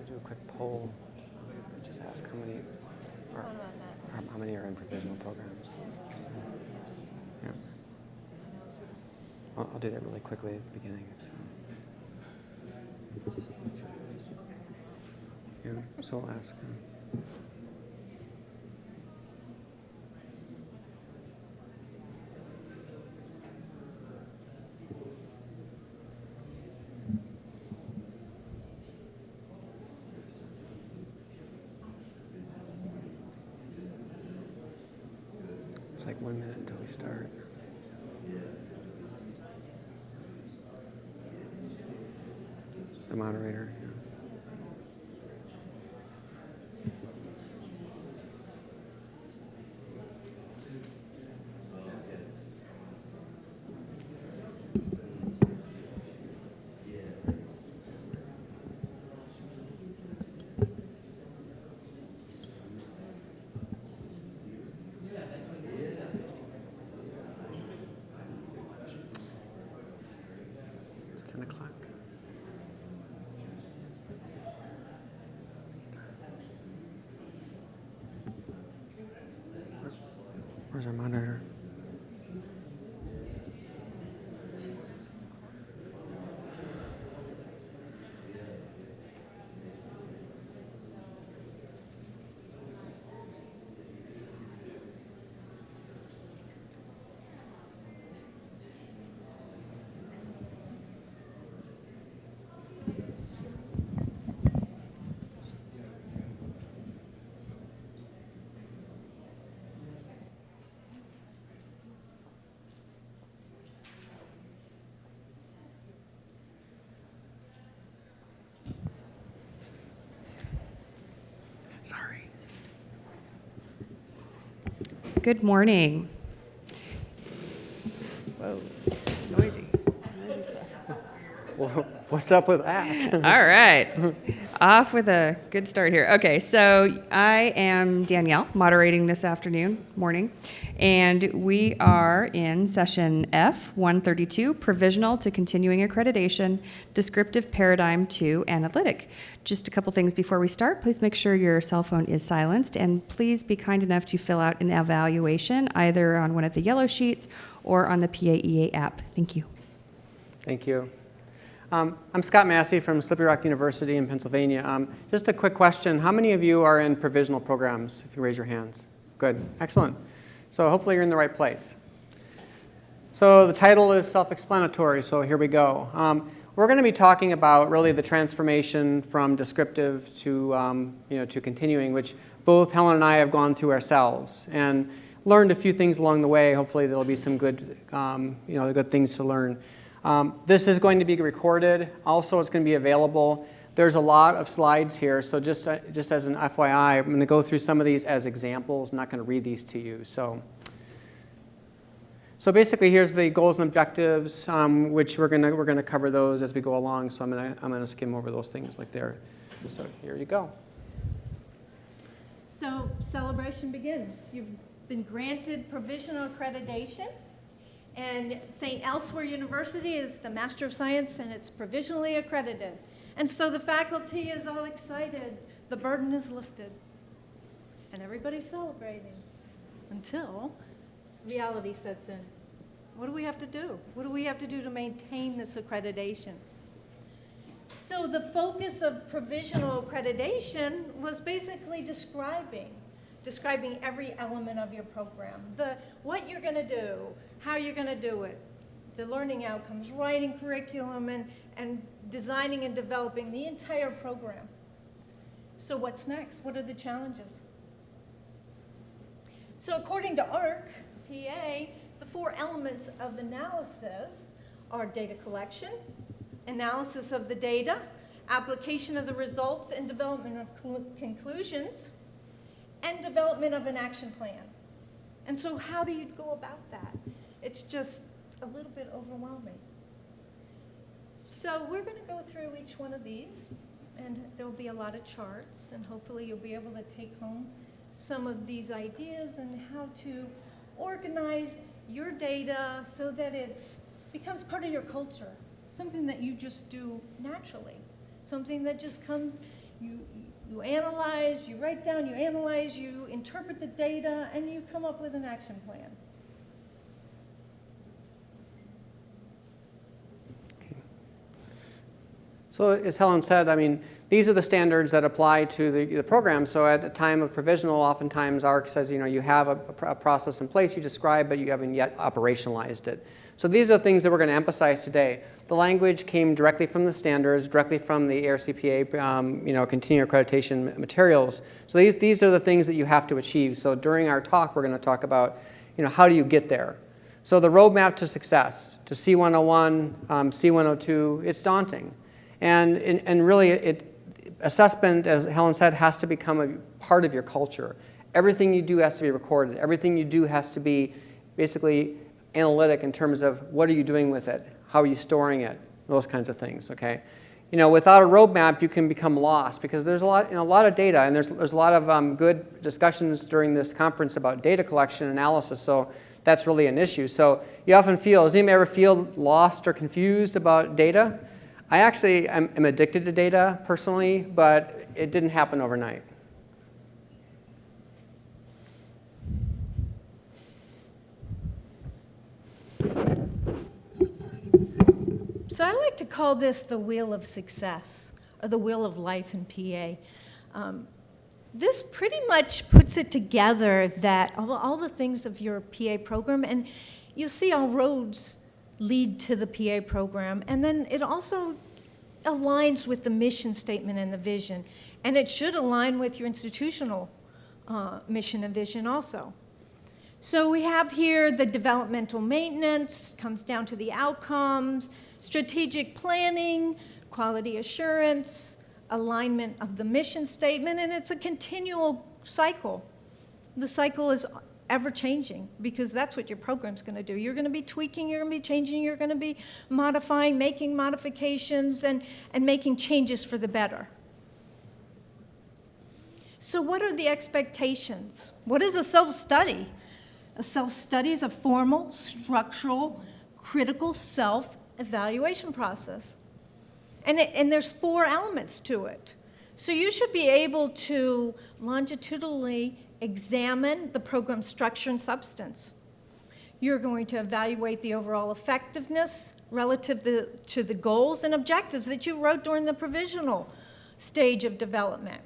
Do a quick poll. Just ask how many are in provisional programs. Yeah. I'll do that really quickly at the beginning. So. Yeah. So I'll ask. It's like 1 minute until we start. The moderator. Yeah. It's 10 o'clock. Where's our monitor? Sorry. Good morning. Whoa, noisy. Well, what's up with that? All right. Off with a good start here. Okay, so I am Danielle, moderating this morning, and we are in session F, 132, Provisional to Continuing Accreditation, Descriptive Paradigm to Analytic. Just a couple things before we start. Please make sure your cell phone is silenced, and please be kind enough to fill out an evaluation either on one of the yellow sheets or on the PAEA app. Thank you. Thank you. I'm Scott Massey from Slippery Rock University in Pennsylvania. Just a quick question. How many of you are in provisional programs, if you raise your hands? Good. Excellent. So hopefully you're in the right place. So the title is self-explanatory, so here we go. We're going to be talking about really the transformation from descriptive to, to continuing, which both Helen and I have gone through ourselves and learned a few things along the way. Hopefully there'll be some good, good things to learn. This is going to be recorded. Also, it's going to be available. There's a lot of slides here, so just as an FYI, I'm going to go through some of these as examples. I'm not going to read these to you. So basically, here's the goals and objectives, which we're going to cover those as we go along. So I'm going to skim over those things like there. So here you go. So celebration begins. You've been granted provisional accreditation. And St. Elsewhere University is the Master of Science, and it's provisionally accredited. And so the faculty is all excited. The burden is lifted. And everybody's celebrating until reality sets in. What do we have to do? What do we have to do to maintain this accreditation? So the focus of provisional accreditation was basically describing every element of your program, what you're going to do, how you're going to do it, the learning outcomes, writing curriculum, and designing and developing the entire program. So what's next? What are the challenges? So according to ARC, PA, the 4 elements of analysis are data collection, analysis of the data, application of the results, and development of conclusions. and development of an action plan. And so how do you go about that? It's just a little bit overwhelming. So we're going to go through each one of these, and there will be a lot of charts, and hopefully you'll be able to take home some of these ideas and how to organize your data so that it becomes part of your culture, something that you just do naturally, something that just comes, you analyze, you write down, you analyze, you interpret the data, and you come up with an action plan. So as Helen said, I mean, these are the standards that apply to the program. So at the time of provisional, oftentimes ARC says, you have a process in place you describe, but you haven't yet operationalized it. So these are the things that we're going to emphasize today. The language came directly from the standards, directly from the ARCPA, continuing accreditation materials. So these are the things that you have to achieve. So during our talk, we're going to talk about, how do you get there? So the roadmap to success, to C101, C102, it's daunting. And really, assessment, as Helen said, has to become a part of your culture. Everything you do has to be recorded. Everything you do has to be basically analytic in terms of what are you doing with it, how are you storing it, those kinds of things. Okay, without a roadmap, you can become lost because there's a lot of data, and there's a lot of good discussions during this conference about data collection and analysis. So that's really an issue. So you often feel, does anybody ever feel lost or confused about data? I actually am addicted to data personally, but it didn't happen overnight. So I like to call this the wheel of success, or the wheel of life in PA. This pretty much puts it together that all the things of your PA program, and you see all roads lead to the PA program, and then it also aligns with the mission statement and the vision, and it should align with your institutional mission and vision also. So we have here the developmental maintenance, comes down to the outcomes, strategic planning, quality assurance, alignment of the mission statement, and it's a continual cycle. The cycle is ever-changing because that's what your program's going to do. You're going to be tweaking, you're going to be changing, you're going to be modifying, making modifications, and making changes for the better. So what are the expectations? What is a self-study? A self-study is a formal, structural, critical self-evaluation process. And there's 4 elements to it. So you should be able to longitudinally examine the program structure and substance. You're going to evaluate the overall effectiveness relative to the goals and objectives that you wrote during the provisional stage of development.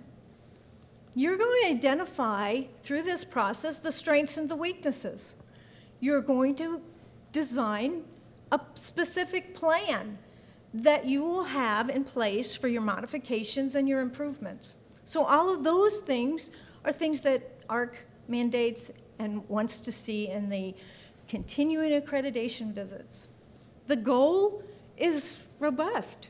You're going to identify through this process the strengths and the weaknesses. You're going to design a specific plan that you will have in place for your modifications and your improvements. So all of those things are things that ARC mandates and wants to see in the continuing accreditation visits. The goal is robust.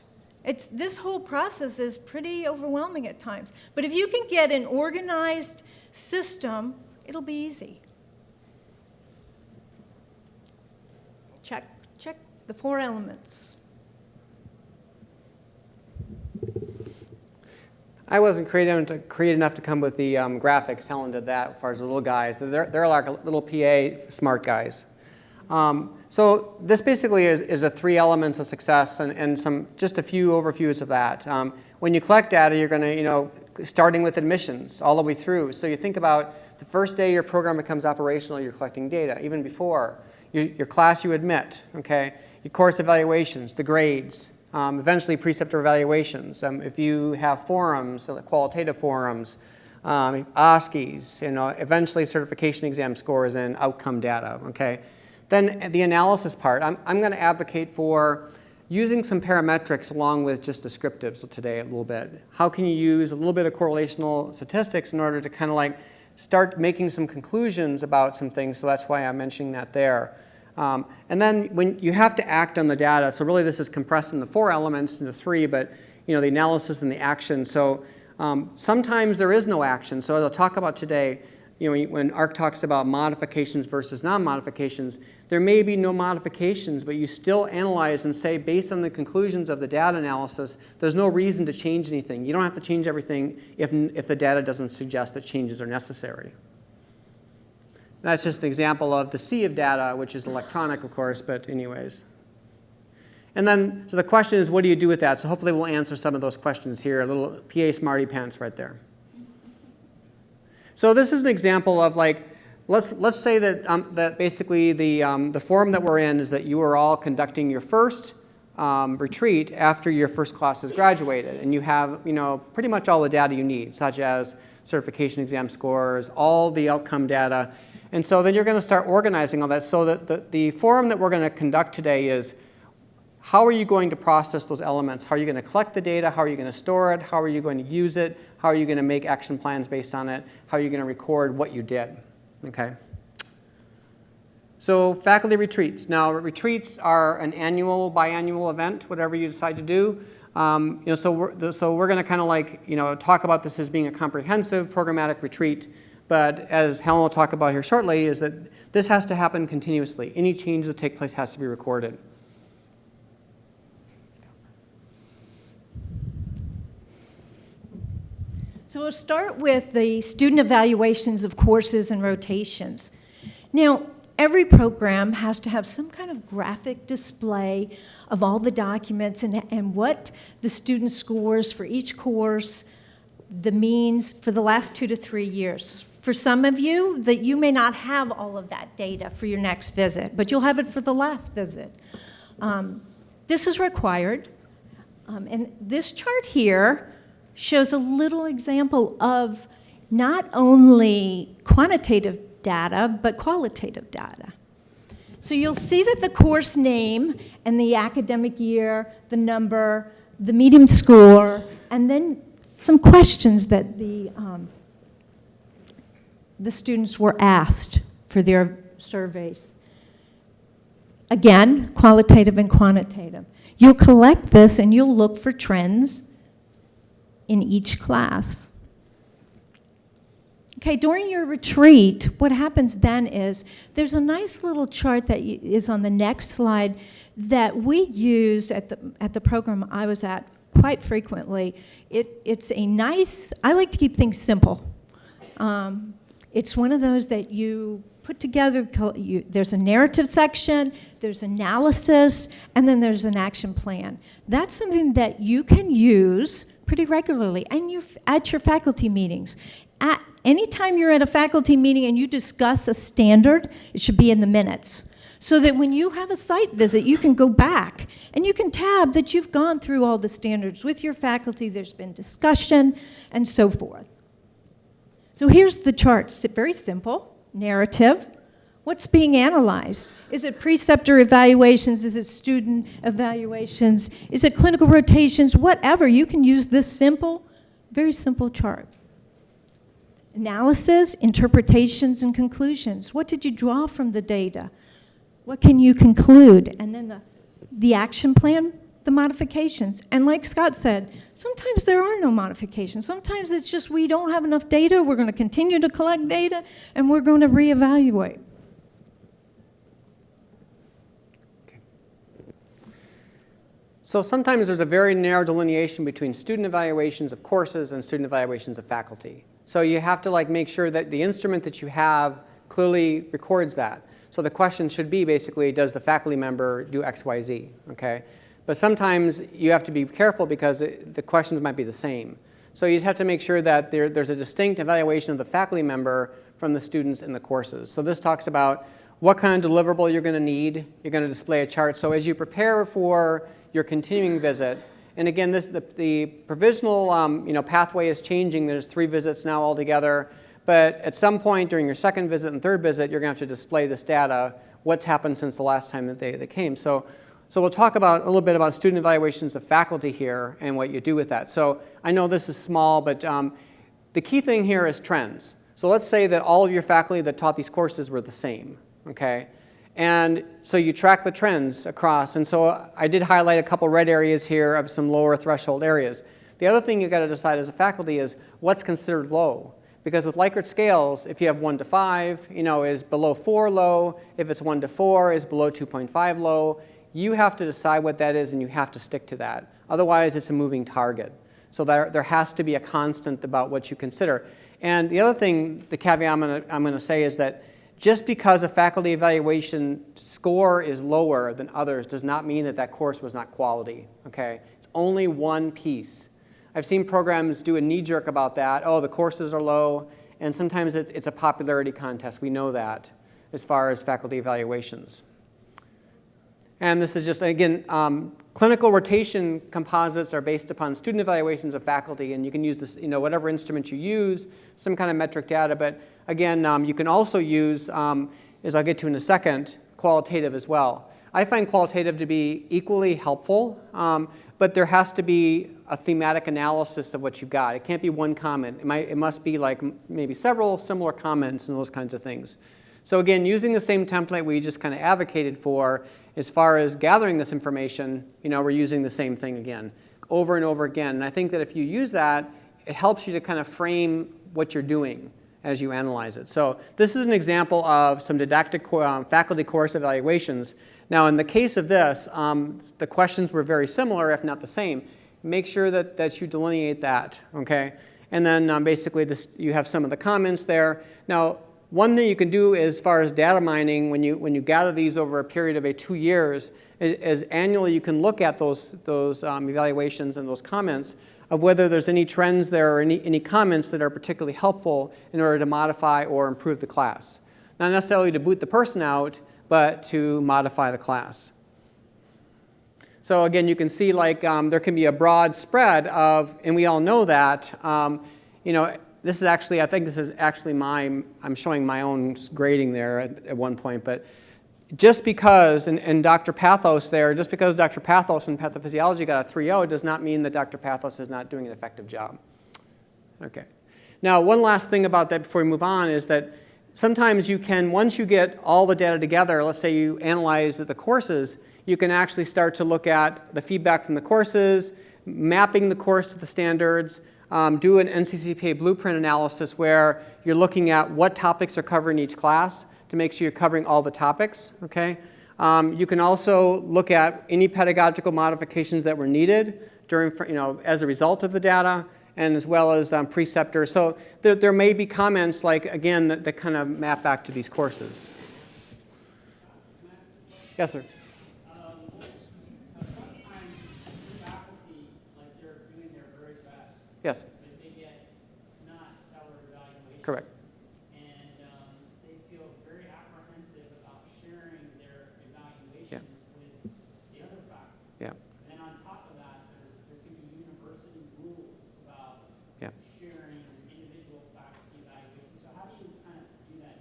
This whole process is pretty overwhelming at times. But if you can get an organized system, it'll be easy. Check the 4 elements. I wasn't creative enough to come with the graphics. Helen did that as far as the little guys. They're like little PA smart guys. So this basically is the 3 elements of success and just a few overviews of that. When you collect data, you're going to, starting with admissions all the way through. So you think about the first day your program becomes operational, you're collecting data. Even before, your class you admit, okay? Your course evaluations, the grades. Eventually preceptor evaluations. If you have forums, qualitative forums, OSCEs, eventually certification exam scores and outcome data, okay? Then the analysis part, I'm going to advocate for using some parametrics along with just descriptives today a little bit. How can you use a little bit of correlational statistics in order to kind of like start making some conclusions about some things, so that's why I'm mentioning that there. And then when you have to act on the data, so really this is compressed in the 4 elements into 3, but the analysis and the action. So Sometimes there is no action. So as I'll talk about today, when ARC talks about modifications versus non-modifications, there may be no modifications, but you still analyze and say, based on the conclusions of the data analysis, there's no reason to change anything. You don't have to change everything if the data doesn't suggest that changes are necessary. That's just an example of the sea of data, which is electronic, of course, but anyways. And then, so the question is, what do you do with that? So hopefully we'll answer some of those questions here, a little PA smarty pants right there. So this is an example of let's say that, that basically the forum that we're in is that you are all conducting your first retreat after your first class has graduated. And you have pretty much all the data you need, such as certification exam scores, all the outcome data. And so then you're going to start organizing all that. So that the forum that we're going to conduct today is, how are you going to process those elements? How are you going to collect the data? How are you going to store it? How are you going to use it? How are you going to make action plans based on it? How are you going to record what you did? Okay. So faculty retreats. Now, retreats are an annual, biannual event, whatever you decide to do. So we're going to kind of talk about this as being a comprehensive programmatic retreat. But as Helen will talk about here shortly, is that this has to happen continuously. Any change that take place has to be recorded. So we'll start with the student evaluations of courses and rotations. Now, every program has to have some kind of graphic display of all the documents and what the student scores for each course, the means for the last 2 to 3 years. For some of you, that you may not have all of that data for your next visit, but you'll have it for the last visit. This is required. And this chart here shows a little example of not only quantitative data, but qualitative data. So you'll see that the course name and the academic year, the number, the median score, and then some questions that the students were asked for their surveys. Again, qualitative and quantitative. You'll collect this and you'll look for trends in each class. Okay, during your retreat, what happens then is there's a nice little chart that is on the next slide that we use at the program I was at quite frequently. It's a nice, I like to keep things simple. It's one of those that you put together, there's a narrative section, there's analysis, and then there's an action plan. That's something that you can use pretty regularly, and at your faculty meetings. At any time you're at a faculty meeting and you discuss a standard, it should be in the minutes. So that when you have a site visit, you can go back and you can tab that you've gone through all the standards with your faculty, there's been discussion, and so forth. So here's the chart. It's very simple. Narrative. What's being analyzed? Is it preceptor evaluations? Is it student evaluations? Is it clinical rotations? Whatever. You can use this simple, very simple chart. Analysis, interpretations, and conclusions. What did you draw from the data? What can you conclude? And then the action plan, the modifications. And like Scott said, sometimes there are no modifications. Sometimes it's just we don't have enough data. We're going to continue to collect data, and we're going to reevaluate. So sometimes there's a very narrow delineation between student evaluations of courses and student evaluations of faculty. So you have to make sure that the instrument that you have clearly records that. So the question should be basically, does the faculty member do X, Y, Z? Okay? But sometimes you have to be careful because the questions might be the same. So you just have to make sure that there's a distinct evaluation of the faculty member from the students in the courses. So this talks about what kind of deliverable you're going to need. You're going to display a chart. So as you prepare for your continuing visit, and again, the provisional pathway is changing. There's 3 visits now altogether. But at some point during your second visit and third visit, you're going to have to display this data, what's happened since the last time that they came. So we'll talk a little bit about student evaluations of faculty here and what you do with that. So I know this is small, but the key thing here is trends. So let's say that all of your faculty that taught these courses were the same, okay? And so you track the trends across. And so I did highlight a couple red areas here of some lower threshold areas. The other thing you've got to decide as a faculty is what's considered low. Because with Likert scales, if you have 1 to 5, is below 4 low. If it's 1 to 4, is below 2.5 low. You have to decide what that is, and you have to stick to that. Otherwise, it's a moving target. So there has to be a constant about what you consider. And the other thing, the caveat I'm going to say is that just because a faculty evaluation score is lower than others does not mean that that course was not quality. Okay? It's only one piece. I've seen programs do a knee-jerk about that. Oh, the courses are low. And sometimes it's a popularity contest. We know that as far as faculty evaluations. And this is just, again, clinical rotation composites are based upon student evaluations of faculty. And you can use this, whatever instrument you use, some kind of metric data. But again, you can also use, as I'll get to in a second, qualitative as well. I find qualitative to be equally helpful. But there has to be a thematic analysis of what you've got. It can't be one comment. It must be like maybe several similar comments and those kinds of things. So again, using the same template we just kind of advocated for, as far as gathering this information, we're using the same thing again, over and over again. And I think that if you use that, it helps you to kind of frame what you're doing as you analyze it. So this is an example of some didactic faculty course evaluations. Now, in the case of this, the questions were very similar, if not the same. Make sure that you delineate that, okay? And then basically you have some of the comments there. Now, one thing you can do as far as data mining, when you gather these over a period of 2 years, is annually you can look at those evaluations and those comments of whether there's any trends there or any comments that are particularly helpful in order to modify or improve the class. Not necessarily to boot the person out, but to modify the class. So again, you can see there can be a broad spread of, and we all know that, this is actually, I think this is actually I'm showing my own grading there at one point, but just because, and Dr. Pathos there, just because Dr. Pathos in pathophysiology got a 3.0 does not mean that Dr. Pathos is not doing an effective job. Okay. Now, one last thing about that before we move on is that sometimes you can, once you get all the data together, let's say you analyze the courses, you can actually start to look at the feedback from the courses, mapping the course to the standards, do an NCCPA blueprint analysis where you're looking at what topics are covered in each class to make sure you're covering all the topics. Okay? You can also look at any pedagogical modifications that were needed as a result of the data, and as well as preceptors. So there may be comments again, that kind of map back to these courses. Yes, sir. Yes. They get not stellar evaluations. Correct. And they feel very apprehensive about sharing their evaluations with the other faculty. Yeah. And then on top of that, there can be university rules about sharing individual faculty evaluations. So how do you kind of do that?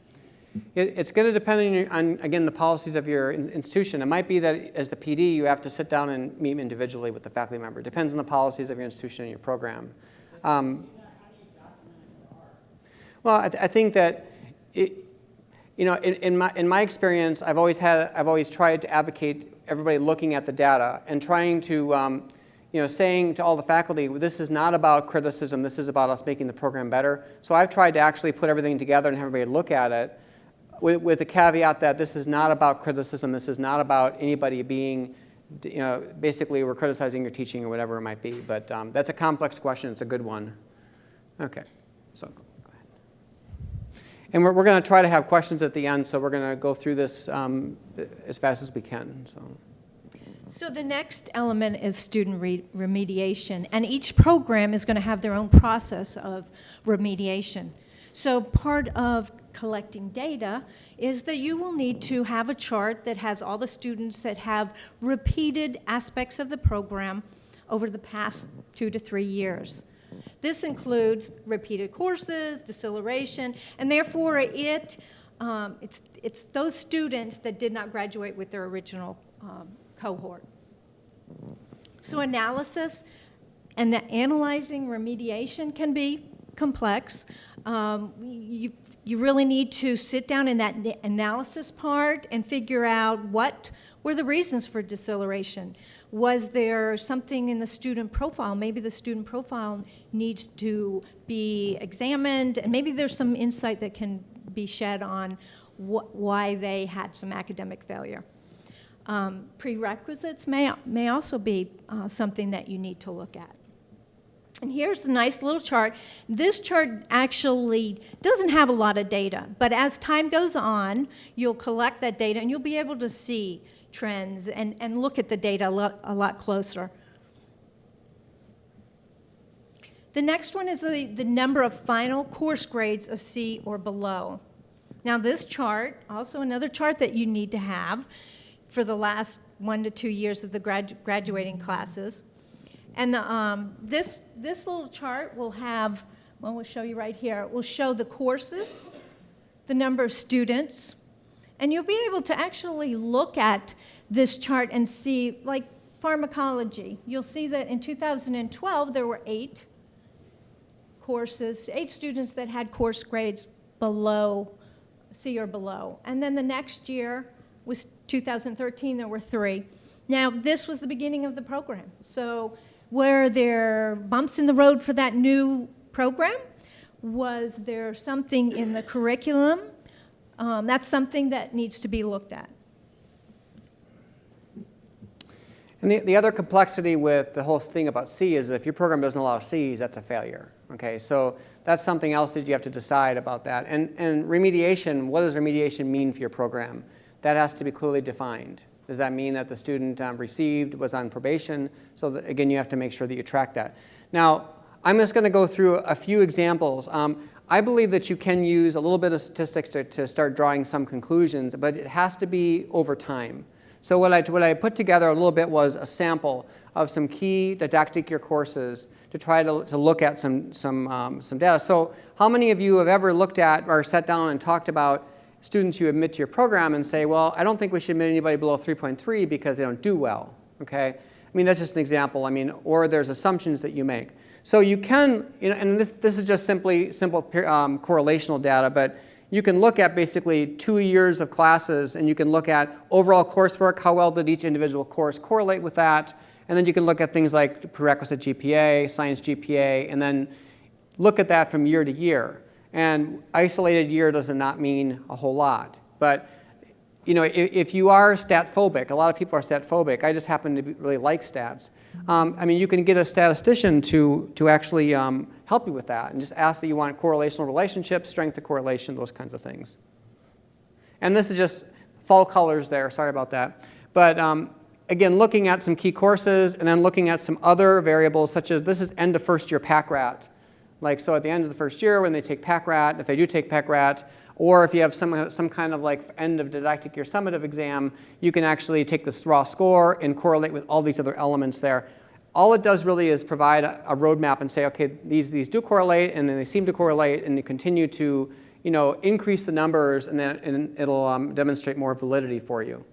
It's going to depend on, again, the policies of your institution. It might be that as the PD, you have to sit down and meet individually with the faculty member. It depends on the policies of your institution and your program. Well, I think that in my experience, I've always tried to advocate everybody looking at the data and trying to saying to all the faculty, this is not about criticism. This is about us making the program better. So I've tried to actually put everything together and have everybody look at it with the caveat that this is not about criticism. This is not about anybody being basically we're criticizing your teaching or whatever it might be. But that's a complex question. It's a good one. Okay, so go ahead. And we're going to try to have questions at the end, so we're going to go through this as fast as we can. So the next element is student remediation, and each program is going to have their own process of remediation. So part of collecting data is that you will need to have a chart that has all the students that have repeated aspects of the program over the past 2 to 3 years. This includes repeated courses, deceleration, and therefore it's those students that did not graduate with their original cohort. So analysis and analyzing remediation can be complex. you really need to sit down in that analysis part and figure out what were the reasons for deceleration. Was there something in the student profile? Maybe the student profile needs to be examined, and maybe there's some insight that can be shed on why they had some academic failure. Prerequisites may also be something that you need to look at. And here's a nice little chart. This chart actually doesn't have a lot of data, but as time goes on, you'll collect that data and you'll be able to see trends and look at the data a lot closer. The next one is the number of final course grades of C or below. Now this chart, also another chart that you need to have for the last 1 to 2 years of the graduating classes. And this little chart will have, well, we'll show you right here. It will show the courses, the number of students, and you'll be able to actually look at this chart and see, like pharmacology. You'll see that in 2012 there were 8 courses, 8 students that had course grades below C or below. And then the next year was 2013, there were 3. Now, this was the beginning of the program. So were there bumps in the road for that new program? Was there something in the curriculum? That's something that needs to be looked at. And the other complexity with the whole thing about C is that if your program doesn't allow Cs, that's a failure. Okay, so that's something else that you have to decide about that. And remediation, what does remediation mean for your program? That has to be clearly defined. Does that mean that the student was on probation? So that, again, you have to make sure that you track that. Now, I'm just going to go through a few examples. I believe that you can use a little bit of statistics to start drawing some conclusions, but it has to be over time. So what I put together a little bit was a sample of some key didactic year courses to try to look at some data. So how many of you have ever looked at or sat down and talked about students you admit to your program and say, well, I don't think we should admit anybody below 3.3 because they don't do well, okay? I mean, that's just an example. I mean, or there's assumptions that you make. So you can, and this is just simple correlational data, but you can look at basically 2 years of classes, and you can look at overall coursework, how well did each individual course correlate with that, and then you can look at things like prerequisite GPA, science GPA, and then look at that from year to year. And isolated year does not mean a whole lot. But if you are stat phobic, a lot of people are stat phobic. I just happen to really like stats. I mean, you can get a statistician to actually help you with that and just ask that you want correlational relationships, strength of correlation, those kinds of things. And this is just fall colors there. Sorry about that. But again, looking at some key courses and then looking at some other variables, such as this is end of first year PAC-RAT. Like, so at the end of the first year when they take PAC-RAT, if they do take PAC-RAT, or if you have some kind of like end of didactic year summative exam, you can actually take this raw score and correlate with all these other elements there. All it does really is provide a roadmap and say, okay, these do correlate, and then they seem to correlate, and you continue to increase the numbers, and then it'll demonstrate more validity for you.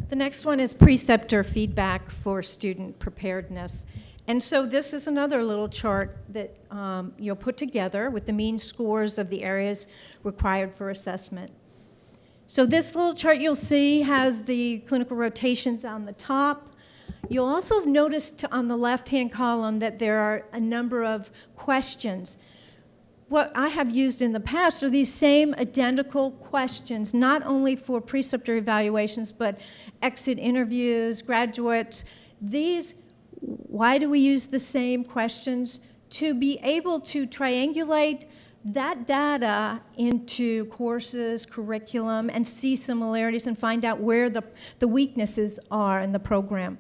The next one is preceptor feedback for student preparedness. And so this is another little chart that you'll put together with the mean scores of the areas required for assessment. So this little chart you'll see has the clinical rotations on the top. You'll also notice on the left-hand column that there are a number of questions. What I have used in the past are these same identical questions, not only for preceptor evaluations, but exit interviews, graduates. Why do we use the same questions? To be able to triangulate that data into courses, curriculum, and see similarities and find out where the weaknesses are in the program.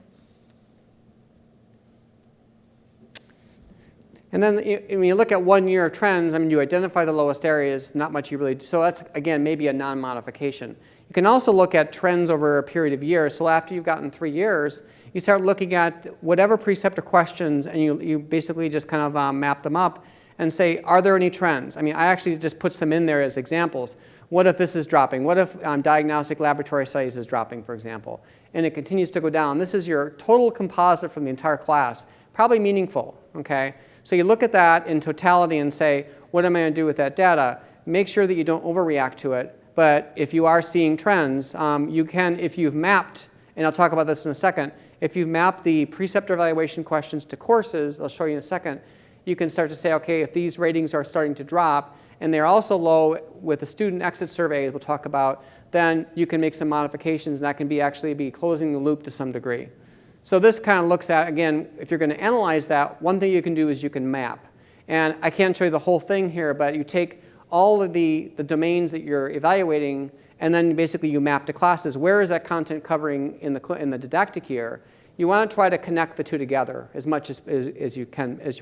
And then when you look at 1 year of trends, I mean, you identify the lowest areas, not much you really do. So that's, again, maybe a non-modification. You can also look at trends over a period of years. So after you've gotten 3 years, you start looking at whatever preceptor questions, and you basically just kind of map them up and say, are there any trends? I mean, I actually just put some in there as examples. What if this is dropping? What if diagnostic laboratory studies is dropping, for example? And it continues to go down. This is your total composite from the entire class. probably meaningful, okay? So you look at that in totality and say, what am I going to do with that data? Make sure that you don't overreact to it. But if you are seeing trends, you can, if you've mapped, and I'll talk about this in a second, if you've mapped the preceptor evaluation questions to courses, I'll show you in a second, you can start to say, okay, if these ratings are starting to drop, and they're also low with the student exit survey we'll talk about, then you can make some modifications, and that can be actually be closing the loop to some degree. So this kind of looks at, again, if you're going to analyze that, one thing you can do is you can map. And I can't show you the whole thing here, but you take all of the domains that you're evaluating, and then basically you map to classes. Where is that content covering in the didactic year? You want to try to connect the two together as much as you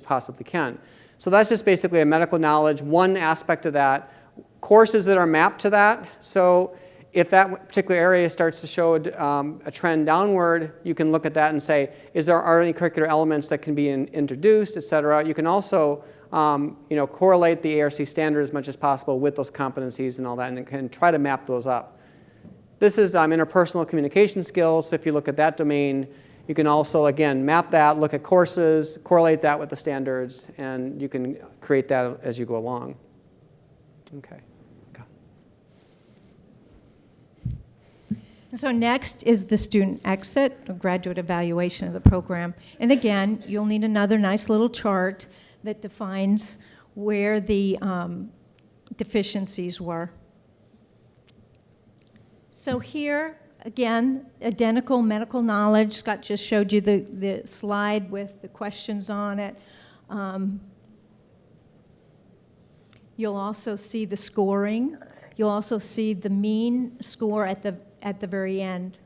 possibly can. So that's just basically a medical knowledge, one aspect of that. Courses that are mapped to that. So if that particular area starts to show a trend downward, you can look at that and say, are any curricular elements that can be introduced, et cetera. You can also correlate the ARC standard as much as possible with those competencies and all that, and can try to map those up. This is interpersonal communication skills. So if you look at that domain, you can also, again, map that, look at courses, correlate that with the standards, and you can create that as you go along. Okay. So next is the student exit, or graduate evaluation of the program. And again, you'll need another nice little chart that defines where the deficiencies were. So here, again, identical medical knowledge. Scott just showed you the slide with the questions on it. You'll also see the scoring. You'll also see the mean score at the very end.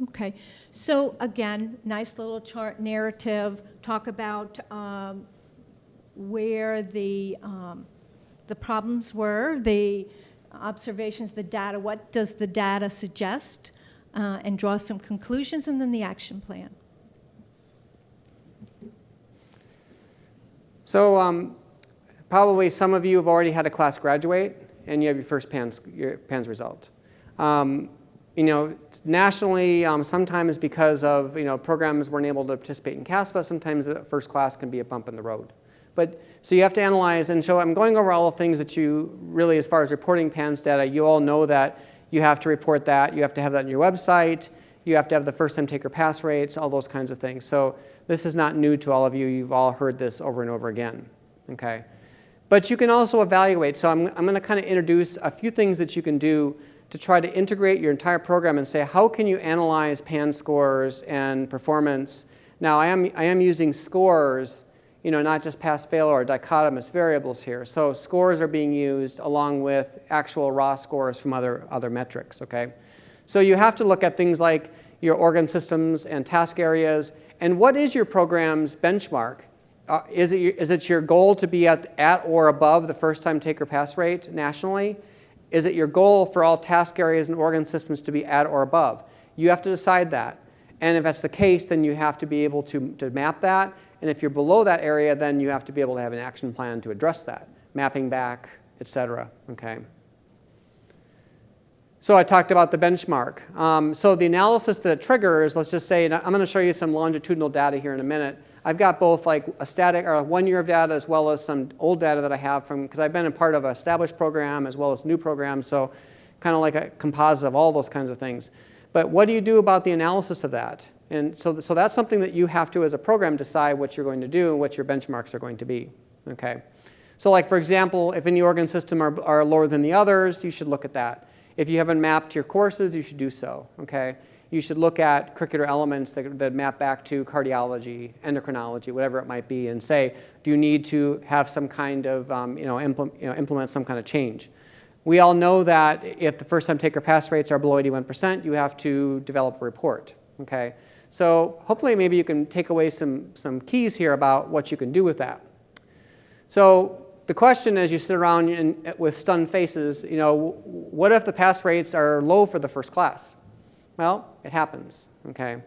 Okay, so again, nice little chart narrative, talk about where the problems were, the observations, the data, what does the data suggest, and draw some conclusions, and then the action plan. So probably some of you have already had a class graduate, and you have your first PANS result. Nationally, sometimes because of programs weren't able to participate in CASPA, sometimes the first class can be a bump in the road. But so you have to analyze, and so I'm going over all the things that you really, as far as reporting PANS data, you all know that you have to report that, you have to have that on your website, you have to have the first-time taker pass rates, all those kinds of things. So this is not new to all of you. You've all heard this over and over again. Okay, but you can also evaluate. So I'm going to kind of introduce a few things that you can do to try to integrate your entire program and say, how can you analyze PANS scores and performance? Now, I am using scores, not just pass-fail or dichotomous variables here. So scores are being used along with actual raw scores from other metrics, okay? So you have to look at things like your organ systems and task areas, and what is your program's benchmark? Is it your goal to be at or above the first-time taker pass rate nationally? Is it your goal for all task areas and organ systems to be at or above? You have to decide that. And if that's the case, then you have to be able to map that. And if you're below that area, then you have to be able to have an action plan to address that, mapping back, et cetera. Okay. So I talked about the benchmark. So the analysis that it triggers, let's just say, and I'm going to show you some longitudinal data here in a minute. I've got both like a static or 1 year of data as well as some old data that I have from, because I've been a part of an established program as well as new programs, so kind of like a composite of all those kinds of things. But what do you do about the analysis of that? And so that's something that you have to, as a program, decide what you're going to do and what your benchmarks are going to be. Okay. So like, for example, if any organ system are lower than the others, you should look at that. If you haven't mapped your courses, you should do so. Okay. You should look at curricular elements that map back to cardiology, endocrinology, whatever it might be, and say, do you need to have some kind of, implement some kind of change? We all know that if the first-time taker pass rates are below 81%, you have to develop a report. Okay, so hopefully maybe you can take away some keys here about what you can do with that. So the question as you sit around with stunned faces, what if the pass rates are low for the first class? Well, it happens, okay?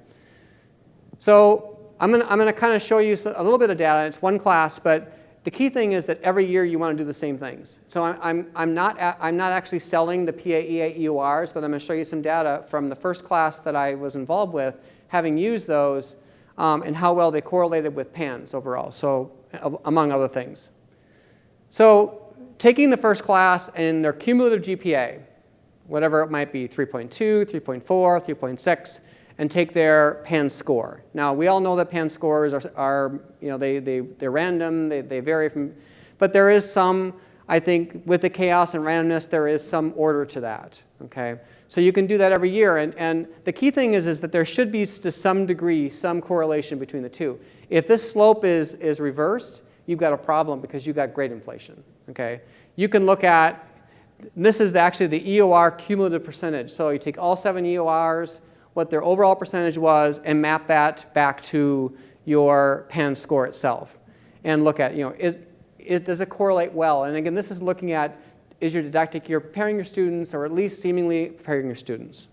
So I'm gonna kind of show you a little bit of data. It's one class, but the key thing is that every year you want to do the same things. So I'm not actually selling the PAEA EORs, but I'm going to show you some data from the first class that I was involved with, having used those, and how well they correlated with PANS overall, so among other things. So taking the first class and their cumulative GPA, whatever it might be, 3.2, 3.4, 3.6, and take their PANS score. Now, we all know that PANS scores are they're random, they vary from, but there is some, I think, with the chaos and randomness, there is some order to that, okay? So you can do that every year, and the key thing is that there should be, to some degree, some correlation between the two. If this slope is reversed, you've got a problem because you've got grade inflation, okay? You can look at, this is actually the EOR cumulative percentage. So you take all 7 EORs, what their overall percentage was, and map that back to your PANS score itself. And look at, does it correlate well? And again, this is looking at, is your didactic year preparing your students, or at least seemingly preparing your students?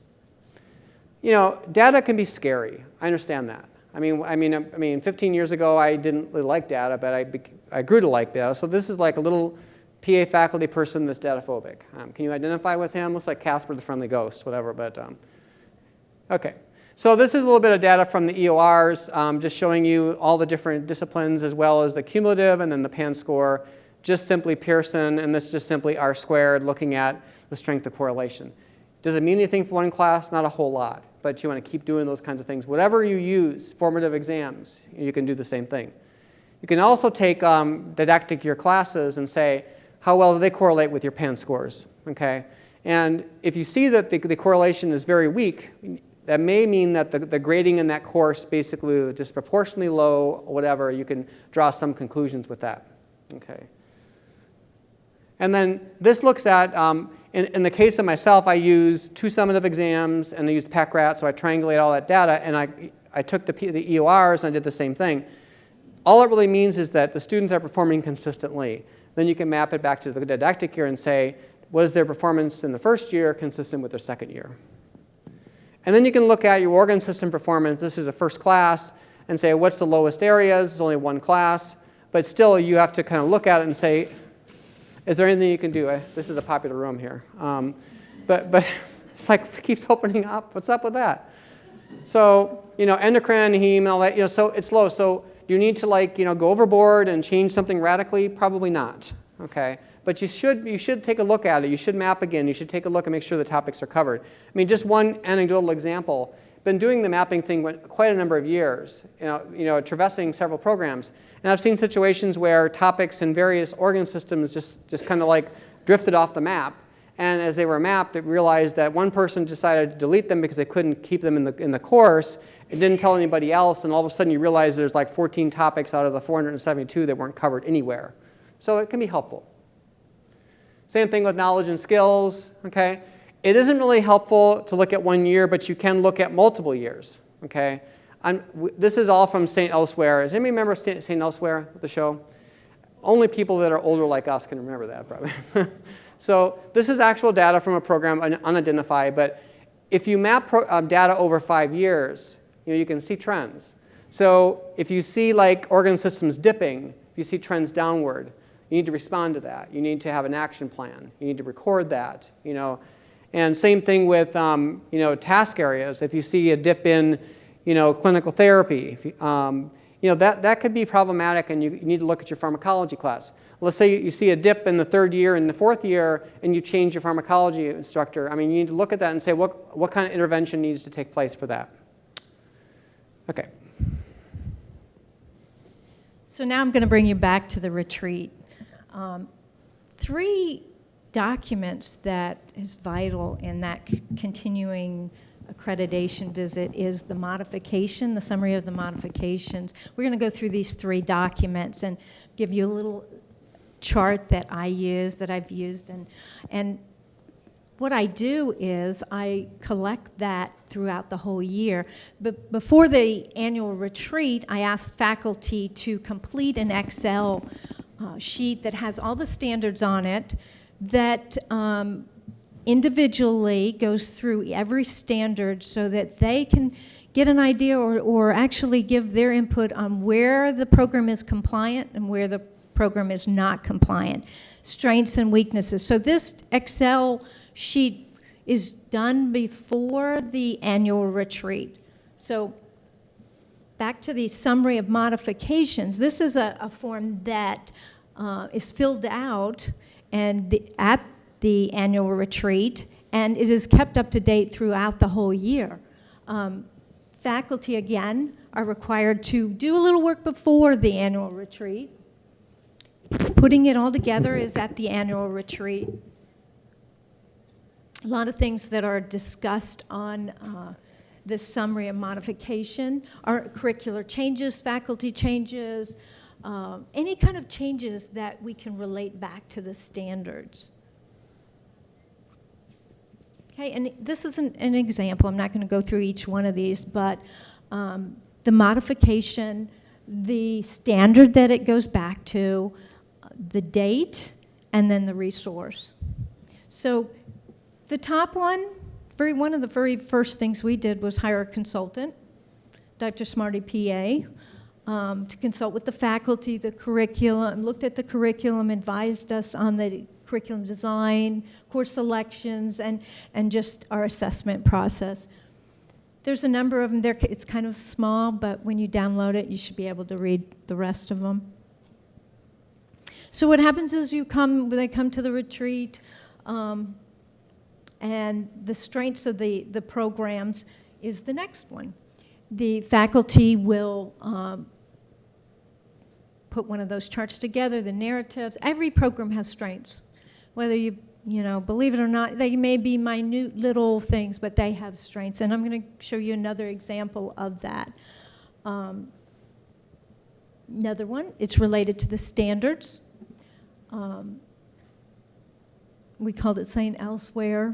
Data can be scary. I understand that. I mean, 15 years ago, I didn't really like data, but I grew to like data. So this is like a little PA faculty person that's data phobic. Can you identify with him? Looks like Casper the Friendly Ghost, whatever, but okay. So this is a little bit of data from the EORs, just showing you all the different disciplines as well as the cumulative and then the PANS score, just simply Pearson, and this is just simply R squared, looking at the strength of correlation. Does it mean anything for one class? Not a whole lot, but you want to keep doing those kinds of things. Whatever you use, formative exams, you can do the same thing. You can also take didactic year classes and say, how well do they correlate with your PANS scores, okay? And if you see that the correlation is very weak, that may mean that the grading in that course basically is disproportionately low, or whatever. You can draw some conclusions with that, okay? And then this looks at, in the case of myself, I use 2 summative exams, and I use PACRAT, so I triangulate all that data, and I took the EORs, and I did the same thing. All it really means is that the students are performing consistently. Then you can map it back to the didactic year and say, was their performance in the first year consistent with their second year? And then you can look at your organ system performance. This is a first class, and say, what's the lowest areas? There's only one class. But still, you have to kind of look at it and say, is there anything you can do? This is a popular room here. But it's like, it keeps opening up. What's up with that? So, endocrine, heme, and all that, so it's low. So do you need to go overboard and change something radically? Probably not, okay? But you should take a look at it. You should map again. You should take a look and make sure the topics are covered. I mean, just one anecdotal example. Been doing the mapping thing quite a number of years, traversing several programs. And I've seen situations where topics in various organ systems just kind of like drifted off the map. And as they were mapped, they realized that one person decided to delete them because they couldn't keep them in the course. It didn't tell anybody else, and all of a sudden you realize there's like 14 topics out of the 472 that weren't covered anywhere. So it can be helpful. Same thing with knowledge and skills, okay? It isn't really helpful to look at 1 year, but you can look at multiple years, okay? This is all from St. Elsewhere. Does anybody remember St. Elsewhere, the show? Only people that are older like us can remember that, probably. So this is actual data from a program, unidentified, but if you map data over 5 years, you can see trends. So if you see like organ systems dipping, if you see trends downward, you need to respond to that. You need to have an action plan. You need to record that, And same thing with, task areas. If you see a dip in, clinical therapy, that could be problematic, and you need to look at your pharmacology class. Let's say you see a dip in the 3rd year and the 4th year, and you change your pharmacology instructor. I mean, you need to look at that and say, what kind of intervention needs to take place for that? Okay. So now I'm going to bring you back to the retreat. 3 documents that is vital in that continuing accreditation visit is the modification, the summary of the modifications. We're going to go through these 3 documents and give you a little chart that I use, that I've used. And what I do is I collect that throughout the whole year. But before the annual retreat, I asked faculty to complete an Excel sheet that has all the standards on it that individually goes through every standard so that they can get an idea or actually give their input on where the program is compliant and where the program is not compliant. Strengths and weaknesses. So this Excel sheet is done before the annual retreat. So back to the summary of modifications. This is a form that is filled out at the annual retreat, and it is kept up to date throughout the whole year. Faculty, again, are required to do a little work before the annual retreat. Putting it all together is at the annual retreat. A lot of things that are discussed on this summary of modification are curricular changes, faculty changes, any kind of changes that we can relate back to the standards. Okay, and this is an example. I'm not going to go through each one of these, but the modification, the standard that it goes back to, the date, and then the resource. So the top one, one of the very first things we did was hire a consultant, Dr. Smarty PA, to consult with the faculty, the curriculum, looked at the curriculum, advised us on the curriculum design, course selections, and just our assessment process. There's a number of them there. It's kind of small, but when you download it, you should be able to read the rest of them. So what happens is when they come to the retreat, and the strengths of the programs is the next one. The faculty will put one of those charts together, the narratives. Every program has strengths. Whether you believe it or not, they may be minute little things, but they have strengths. And I'm going to show you another example of that. Another one, it's related to the standards. We called it St. Elsewhere.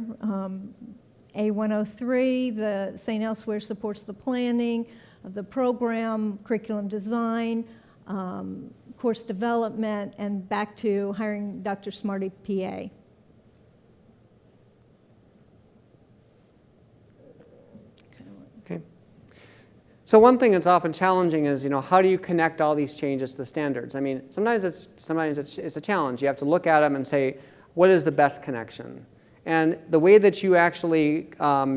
A103, the St. Elsewhere supports the planning of the program, curriculum design, course development, and back to hiring Dr. Smarty PA. Okay. So one thing that's often challenging is, how do you connect all these changes to the standards? I mean, sometimes it's a challenge. You have to look at them and say, what is the best connection? And the way that you actually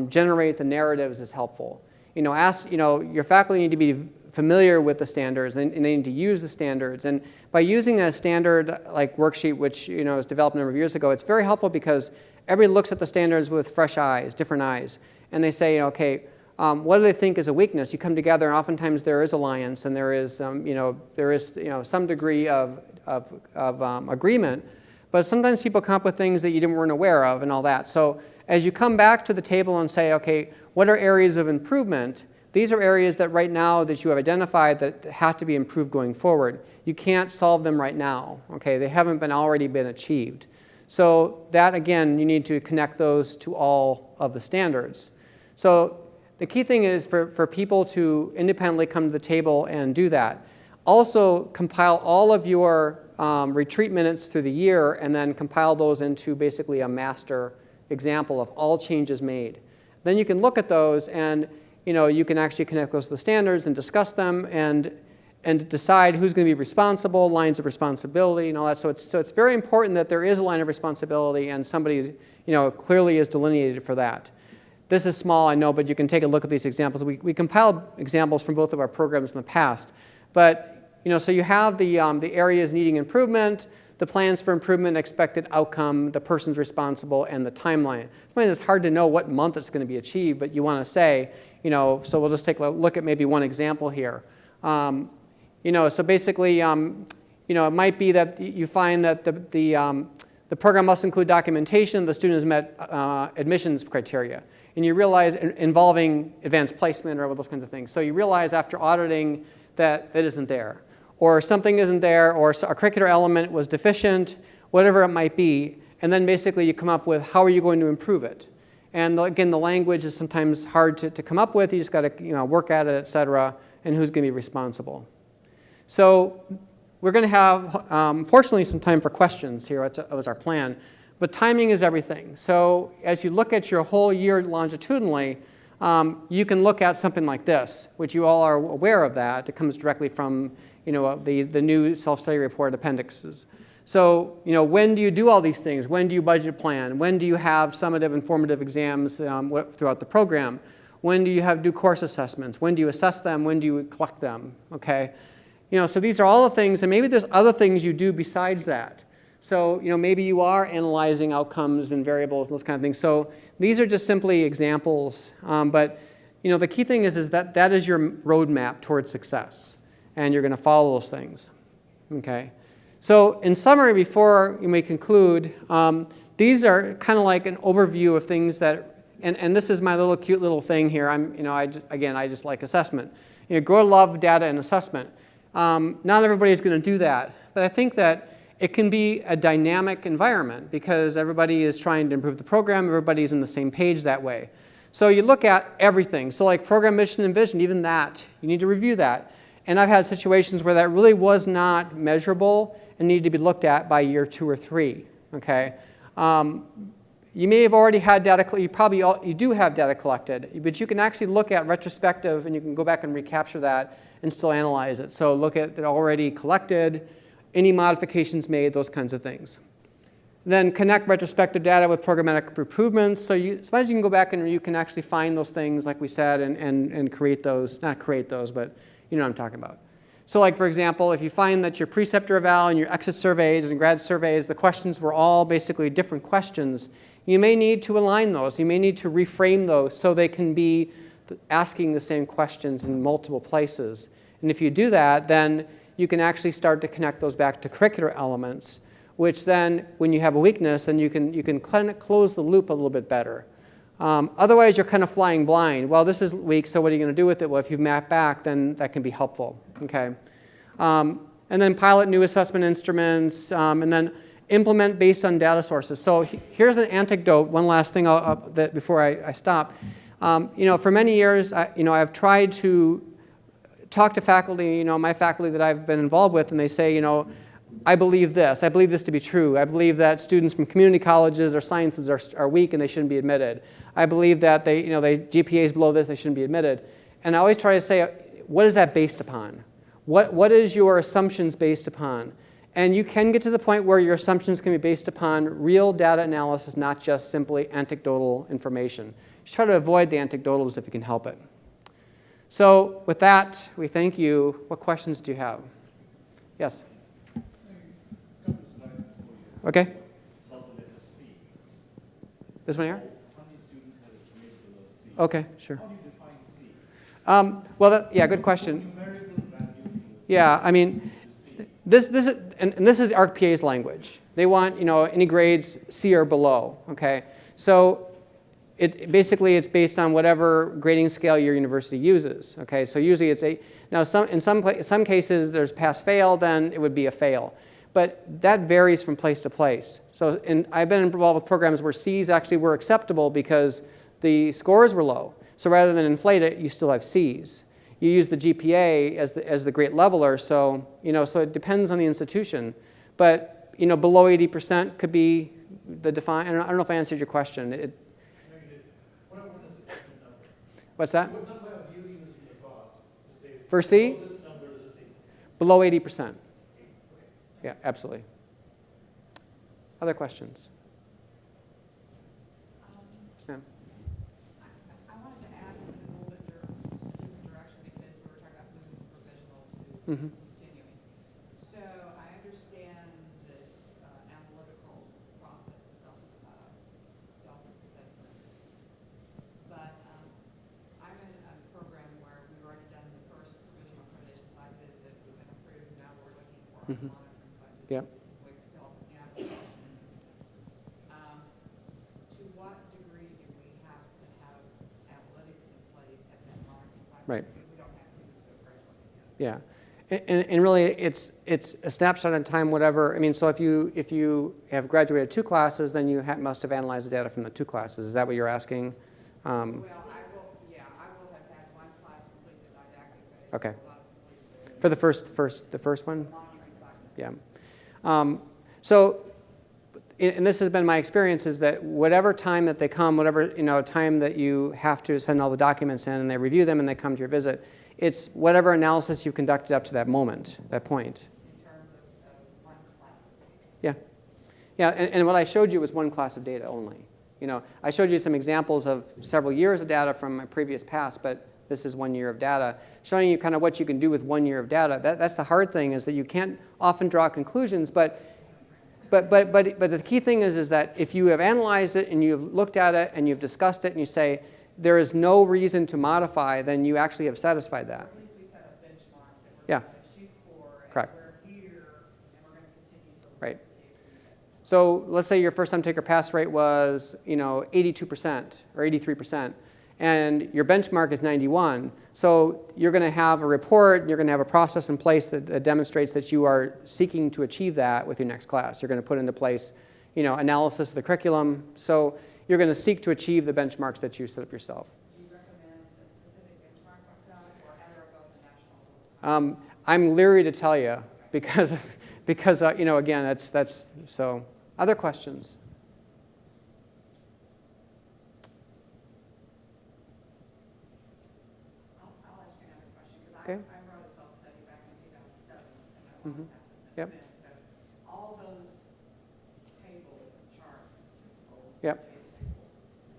generate the narratives is helpful. Your faculty need to be familiar with the standards, and they need to use the standards. And by using a standard like worksheet, which was developed a number of years ago, it's very helpful because everybody looks at the standards with fresh eyes, different eyes, and they say, okay, what do they think is a weakness? You come together, and oftentimes there is alliance, and there is some degree of agreement. But sometimes people come up with things that you weren't aware of and all that. So as you come back to the table and say, okay, what are areas of improvement? These are areas that right now that you have identified that have to be improved going forward. You can't solve them right now. Okay, they haven't already been achieved. So that, again, you need to connect those to all of the standards. So the key thing is for people to independently come to the table and do that. Also compile all of your retreat minutes through the year and then compile those into basically a master example of all changes made. Then you can look at those and you can actually connect those to the standards and discuss them and decide who's going to be responsible, lines of responsibility and all that. So it's very important that there is a line of responsibility and somebody clearly is delineated for that. This is small, I know, but you can take a look at these examples. We compiled examples from both of our programs in the past. But so you have the areas needing improvement, the plans for improvement, expected outcome, the person's responsible, and the timeline. It's hard to know what month it's going to be achieved, but you want to say, so we'll just take a look at maybe one example here. So basically, it might be that you find that the program must include documentation, the student has met admissions criteria. And you realize, involving advanced placement or those kinds of things. So you realize after auditing that it isn't there. Or something isn't there, or a curricular element was deficient, whatever it might be. And then basically you come up with how are you going to improve it. And again, the language is sometimes hard to come up with. You just got to work at it, et cetera, and who's going to be responsible. So we're going to have, fortunately, some time for questions here. That was our plan. But timing is everything. So as you look at your whole year longitudinally, you can look at something like this, which you all are aware of that. It comes directly from the new self-study report appendixes. So, when do you do all these things? When do you budget plan? When do you have summative and formative exams throughout the program? When do you do course assessments? When do you assess them? When do you collect them? Okay, so these are all the things, and maybe there's other things you do besides that. So, maybe you are analyzing outcomes and variables and those kind of things. So these are just simply examples, but the key thing is that that is your roadmap towards success, and you're going to follow those things. Okay. So in summary, before we conclude, these are kind of like an overview of things that, and this is my little cute little thing here. I just like assessment. Grow to love data and assessment. Not everybody is going to do that, but I think that it can be a dynamic environment because everybody is trying to improve the program. Everybody's on the same page that way. So you look at everything. So like program mission and vision, even that, you need to review that. And I've had situations where that really was not measurable and needed to be looked at by year 2 or 3. Okay, you may have already had data. You do have data collected, but you can actually look at retrospective, and you can go back and recapture that and still analyze it. So look at it already collected, any modifications made, those kinds of things. Then connect retrospective data with programmatic improvements. So sometimes you can go back and you can actually find those things, like we said, and create those. Not create those, but you know what I'm talking about. So like, for example, if you find that your preceptor eval and your exit surveys and grad surveys, the questions were all basically different questions, you may need to align those. You may need to reframe those so they can be asking the same questions in multiple places. And if you do that, then you can actually start to connect those back to curricular elements, which then, when you have a weakness, then you can close the loop a little bit better. Otherwise, you're kind of flying blind. Well, this is weak, so what are you going to do with it? Well, if you've mapped back, then that can be helpful. Okay. And then pilot new assessment instruments, and then implement based on data sources. So here's an anecdote. One last thing before I stop. For many years, I've tried to talk to faculty, my faculty that I've been involved with, and they say, I believe this. I believe this to be true. I believe that students from community colleges or sciences are weak and they shouldn't be admitted. I believe that they GPAs below this, they shouldn't be admitted. And I always try to say, what is that based upon? What is your assumptions based upon? And you can get to the point where your assumptions can be based upon real data analysis, not just simply anecdotal information. Just try to avoid the anecdotals if you can help it. So with that, we thank you. What questions do you have? Yes? Okay. This one here? Okay, sure. How do you define C? Well, yeah, good question. Yeah, I mean, this is ARC-PA's language. They want any grades C or below. Okay, so basically it's based on whatever grading scale your university uses. Okay, so usually it's a. Now, in some cases there's pass-fail, then it would be a fail. But that varies from place to place. So I've been involved with programs where C's actually were acceptable because the scores were low. So rather than inflate it, you still have C's. You use the GPA as the great leveler, so so it depends on the institution. But below 80% could be the define. I don't know if I answered your question. What's that? What number have you used in the past to say for C? This number is a C. Below 80%. Yeah, absolutely. Other questions? Yes, ma'am. I wanted to ask in a little bit different direction because we were talking about moving from provisional to continuing. So I understand this analytical process of self-assessment, but I'm in a program where we've already done the first provisional accreditation site visit. We've been approved. Now we're looking for a monitoring site visit. Yep. We filled the application. To what degree do we have to have analytics in place at that monitoring site? Right. Because we don't have students who have graduated yet. Yeah, and really it's a snapshot in time, whatever. I mean, so if you have graduated 2 classes, then you must have analyzed the data from the 2 classes. Is that what you're asking? Well, I will have had 1 class complete the didactic phase. Okay. A lot of complete For the first one? monitoring site. Yeah. So and this has been my experience, is that whatever time that they come, whatever time that you have to send all the documents in and they review them and they come to your visit, it's whatever analysis you've conducted up to that moment, that point. In terms of one class of data. Yeah, and what I showed you was one class of data only. I showed you some examples of several years of data from my previous past, but this is 1 year of data, showing you kind of what you can do with 1 year of data. That's the hard thing, is that you can't often draw conclusions, but the key thing is that if you have analyzed it and you've looked at it and you've discussed it and you say there is no reason to modify, then you actually have satisfied that. At least we set a benchmark that we're Yeah. going to shoot for, and Correct. we're here, and we're going to continue to look Right. and see if we can. So let's say your first time taker pass rate was 82% or 83%, and your benchmark is 91. So you're going to have a report, and you're going to have a process in place that demonstrates that you are seeking to achieve that with your next class. You're going to put into place analysis of the curriculum. So you're going to seek to achieve the benchmarks that you set up yourself. Do you recommend a specific benchmark like that, or at or above the national? I'm leery to tell you because again, that's so. Other questions? I'll ask you another question, because Okay. I wrote a self-study back in 2007, and a lot has happened since Yep. then. So all those tables and charts and statistical Yep. tables,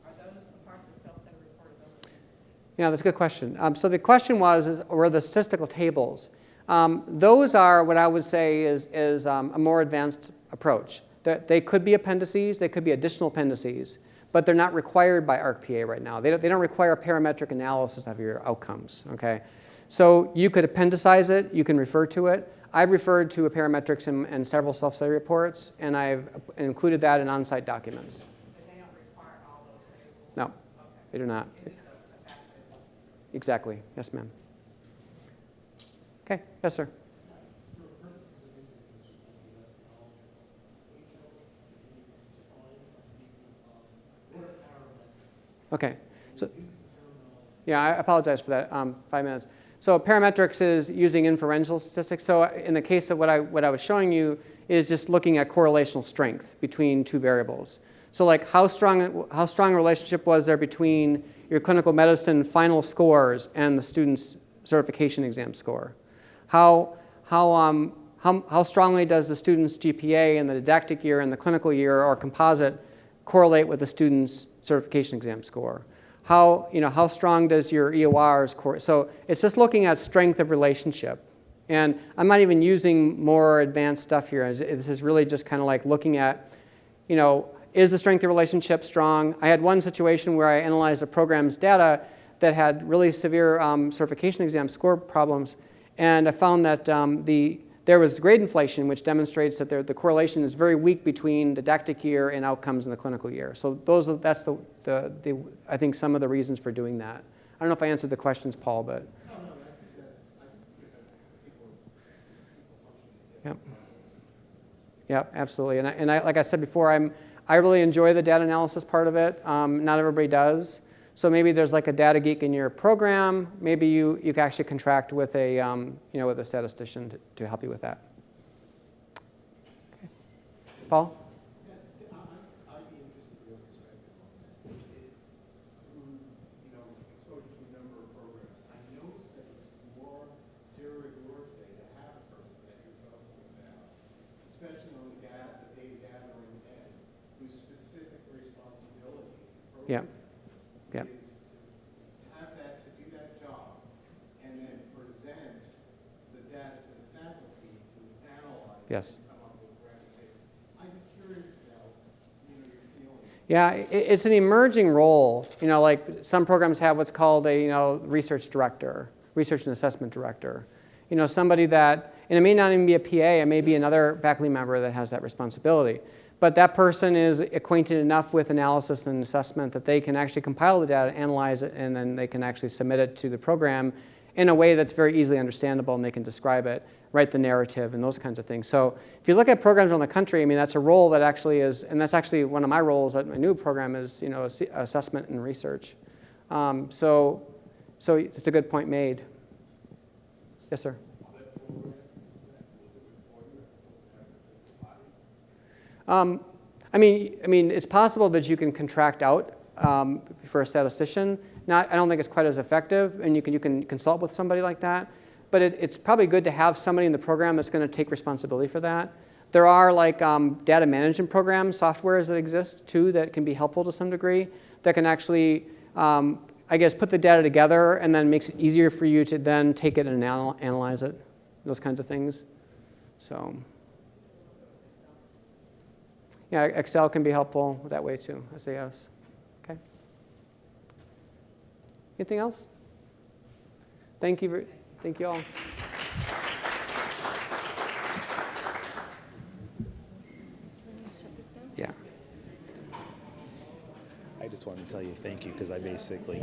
are those a part of the self-study report, or those appendices? Yeah, that's a good question. So the question were the statistical tables. Those are what I would say is a more advanced approach. They could be appendices, they could be additional appendices, but they're not required by ARC-PA right now. They don't require parametric analysis of your outcomes. Okay, so you could appendicize it, you can refer to it. I've referred to parametrics in several self-study reports, and I've included that in on-site documents. But they don't require all those tables? No, Okay. they do not. It's just a fact that Exactly. Yes, ma'am. Okay. Yes, sir. Okay. So, yeah, I apologize for that. 5 minutes. So parametrics is using inferential statistics. So in the case of what I was showing you is just looking at correlational strength between two variables. So like how strong a relationship was there between your clinical medicine final scores and the student's certification exam score? How strongly does the student's GPA in the didactic year and the clinical year or composite correlate with the student's certification exam score? How strong does your EORs correlate? So it's just looking at strength of relationship. And I'm not even using more advanced stuff here. This is really just kind of like looking at, is the strength of relationship strong? I had one situation where I analyzed a program's data that had really severe certification exam score problems, and I found that there was grade inflation, which demonstrates that the correlation is very weak between didactic year and outcomes in the clinical year. So that's I think some of the reasons for doing that. I don't know if I answered the questions, Paul, but. Yep. Yep, absolutely. And I, like I said before, I really enjoy the data analysis part of it. Not everybody does. So maybe there's like a data geek in your program. Maybe you can actually contract with a with a statistician to help you with that. Okay. Paul? I'd be interested in your perspective on that. Through exposure to a number of programs, I noticed that it's more de rigueur today to have a person that you're talking about, especially on the data gathering end, whose specific responsibility Yeah. Yeah. is to have to do that job and then present the data to the faculty to analyze Yes. and come up with recommendations. I'm curious about your feelings. Yeah, it's an emerging role. Like some programs have what's called a research director, research and assessment director. Somebody that, and it may not even be a PA, it may be another faculty member that has that responsibility. But that person is acquainted enough with analysis and assessment that they can actually compile the data, analyze it, and then they can actually submit it to the program in a way that's very easily understandable, and they can describe it, write the narrative, and those kinds of things. So if you look at programs around the country, I mean, that's a role that actually is, and that's actually one of my roles at my new program is, assessment and research. So it's a good point made. Yes, sir. I mean, it's possible that you can contract out for a statistician. I don't think it's quite as effective, and you can consult with somebody like that. But it's probably good to have somebody in the program that's going to take responsibility for that. There are like data management programs, softwares that exist too that can be helpful to some degree, that can actually, I guess, put the data together and then makes it easier for you to then take it and analyze it, those kinds of things. So, yeah, Excel can be helpful that way too, SAS. Okay. Anything else? Thank you all. Yeah. I just wanted to tell you thank you because I basically